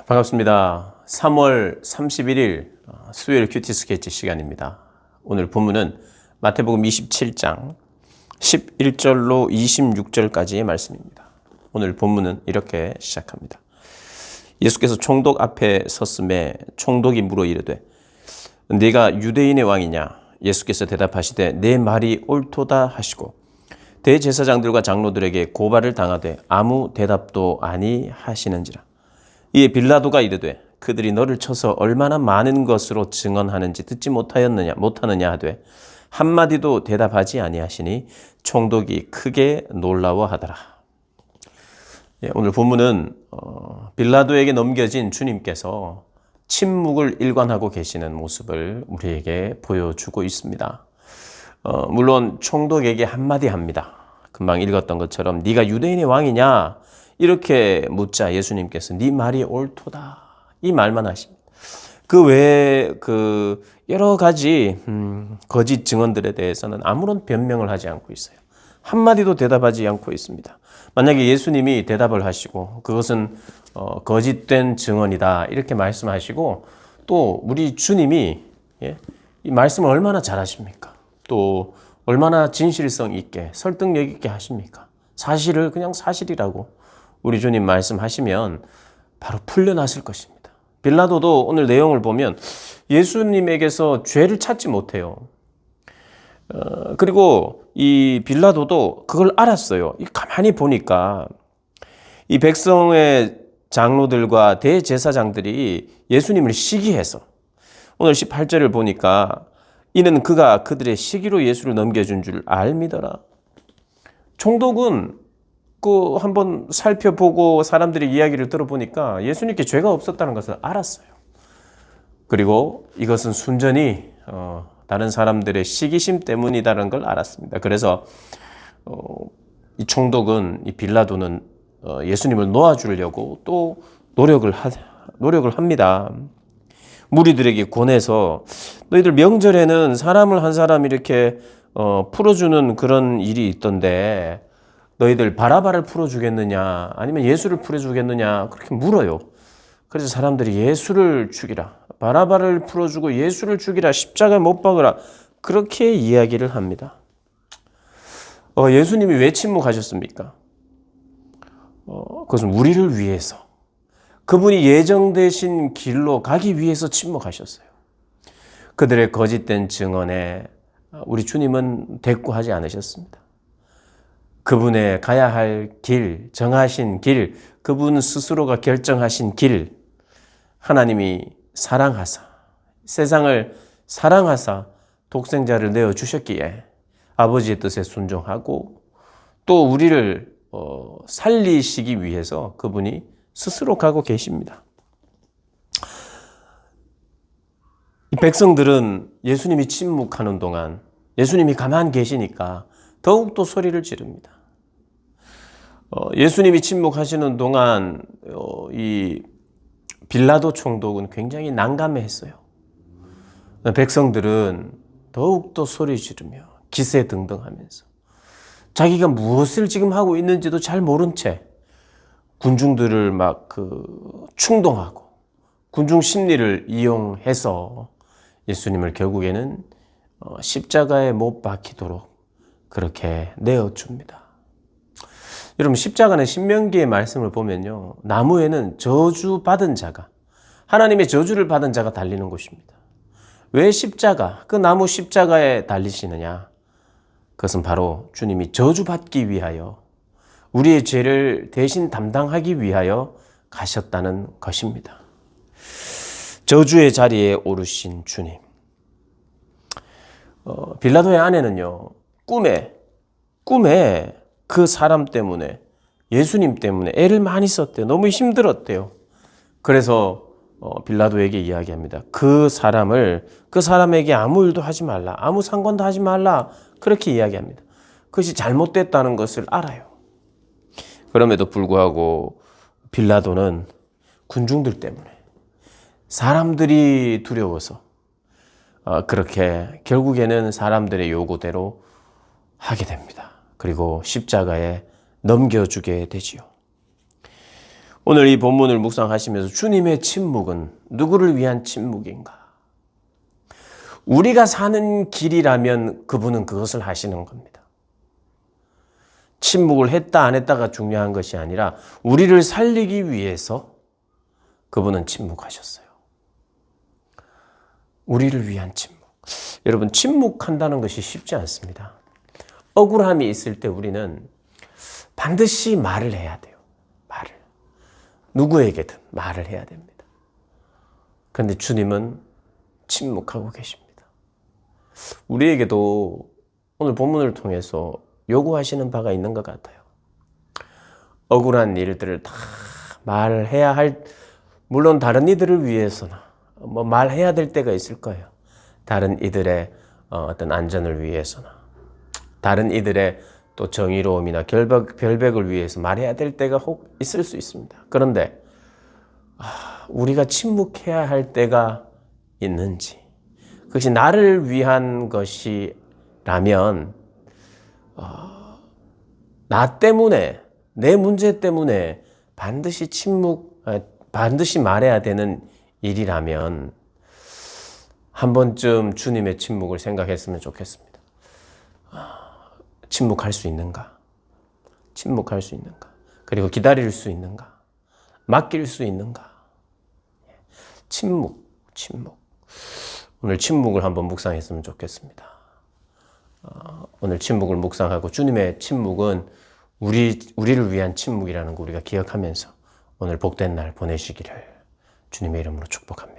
반갑습니다. 3월 31일 수요일 큐티 스케치 시간입니다. 오늘 본문은 마태복음 27장 11절로 26절까지의 말씀입니다. 오늘 본문은 이렇게 시작합니다. 예수께서 총독 앞에 섰음에 총독이 물어 이르되 네가 유대인의 왕이냐? 예수께서 대답하시되 내 말이 옳도다 하시고 대제사장들과 장로들에게 고발을 당하되 아무 대답도 아니하시는지라. 이에 빌라도가 이르되 그들이 너를 쳐서 얼마나 많은 것으로 증언하는지 듣지 못하느냐 하되 한마디도 대답하지 아니하시니 총독이 크게 놀라워하더라. 오늘 본문은 빌라도에게 넘겨진 주님께서 침묵을 일관하고 계시는 모습을 우리에게 보여주고 있습니다. 물론 총독에게 한마디 합니다. 금방 읽었던 것처럼 네가 유대인의 왕이냐? 이렇게 묻자 예수님께서 네 말이 옳도다 이 말만 하십니다. 그 외에 여러 가지 거짓 증언들에 대해서는 아무런 변명을 하지 않고 있어요. 한마디도 대답하지 않고 있습니다. 만약에 예수님이 대답을 하시고 그것은 거짓된 증언이다 이렇게 말씀하시고 또 우리 주님이 이 말씀을 얼마나 잘하십니까? 또 얼마나 진실성 있게 설득력 있게 하십니까? 사실을 그냥 사실이라고 우리 주님 말씀하시면 바로 풀려났을 것입니다. 빌라도도 오늘 내용을 보면 예수님에게서 죄를 찾지 못해요. 그리고 이 빌라도도 그걸 알았어요. 가만히 보니까 이 백성의 장로들과 대제사장들이 예수님을 시기해서 오늘 18절을 보니까 이는 그가 그들의 시기로 예수를 넘겨준 줄 알미더라. 총독은 한번 살펴보고 사람들의 이야기를 들어보니까 예수님께 죄가 없었다는 것을 알았어요. 그리고 이것은 순전히 다른 사람들의 시기심 때문이다라는 걸 알았습니다. 그래서 이 총독은 이 빌라도는 예수님을 놓아주려고 또 노력을 합니다. 무리들에게 권해서 너희들 명절에는 사람을 한 사람 이렇게 풀어주는 그런 일이 있던데 너희들 바라바를 풀어주겠느냐 아니면 예수를 풀어주겠느냐 그렇게 물어요. 그래서 사람들이 예수를 죽이라, 바라바를 풀어주고 예수를 죽이라, 십자가에 못 박으라 그렇게 이야기를 합니다. 예수님이 왜 침묵하셨습니까? 그것은 우리를 위해서 그분이 예정되신 길로 가기 위해서 침묵하셨어요. 그들의 거짓된 증언에 우리 주님은 대꾸하지 않으셨습니다. 그분의 가야 할 길, 정하신 길, 그분 스스로가 결정하신 길, 하나님이 사랑하사, 세상을 사랑하사 독생자를 내어주셨기에 아버지의 뜻에 순종하고 또 우리를 살리시기 위해서 그분이 스스로 가고 계십니다. 이 백성들은 예수님이 침묵하는 동안 예수님이 가만히 계시니까 더욱더 소리를 지릅니다. 예수님이 침묵하시는 동안 이 빌라도 총독은 굉장히 난감해했어요. 백성들은 더욱더 소리 지르며 기세등등하면서 자기가 무엇을 지금 하고 있는지도 잘 모른 채 군중들을 막 충동하고 군중 심리를 이용해서 예수님을 결국에는 십자가에 못 박히도록 그렇게 내어줍니다. 여러분 십자가는 신명기의 말씀을 보면요. 나무에는 저주받은 자가 하나님의 저주를 받은 자가 달리는 곳입니다. 왜 십자가, 그 나무 십자가에 달리시느냐? 그것은 바로 주님이 저주받기 위하여 우리의 죄를 대신 담당하기 위하여 가셨다는 것입니다. 저주의 자리에 오르신 주님. 빌라도의 아내는요. 꿈에 그 사람 때문에 예수님 때문에 애를 많이 썼대요. 너무 힘들었대요. 그래서 빌라도에게 이야기합니다. 그 사람에게 아무 일도 하지 말라. 아무 상관도 하지 말라. 그렇게 이야기합니다. 그것이 잘못됐다는 것을 알아요. 그럼에도 불구하고 빌라도는 군중들 때문에 사람들이 두려워서 그렇게 결국에는 사람들의 요구대로 하게 됩니다. 그리고 십자가에 넘겨주게 되지요. 오늘 이 본문을 묵상하시면서 주님의 침묵은 누구를 위한 침묵인가? 우리가 사는 길이라면 그분은 그것을 하시는 겁니다. 침묵을 했다 안 했다가 중요한 것이 아니라 우리를 살리기 위해서 그분은 침묵하셨어요. 우리를 위한 침묵. 여러분, 침묵한다는 것이 쉽지 않습니다. 억울함이 있을 때 우리는 반드시 말을 해야 돼요. 말을. 누구에게든 말을 해야 됩니다. 그런데 주님은 침묵하고 계십니다. 우리에게도 오늘 본문을 통해서 요구하시는 바가 있는 것 같아요. 억울한 일들을 다 말해야 할, 물론 다른 이들을 위해서나 말해야 될 때가 있을 거예요. 다른 이들의 어떤 안전을 위해서나 다른 이들의 또 정의로움이나 결백을 위해서 말해야 될 때가 혹 있을 수 있습니다. 그런데 우리가 침묵해야 할 때가 있는지, 그것이 나를 위한 것이라면 나 때문에, 내 문제 때문에 반드시 말해야 되는 일이라면 한 번쯤 주님의 침묵을 생각했으면 좋겠습니다. 침묵할 수 있는가? 침묵할 수 있는가? 그리고 기다릴 수 있는가? 맡길 수 있는가? 침묵. 오늘 침묵을 한번 묵상했으면 좋겠습니다. 오늘 침묵을 묵상하고 주님의 침묵은 우리를 위한 침묵이라는 거 우리가 기억하면서 오늘 복된 날 보내시기를 주님의 이름으로 축복합니다.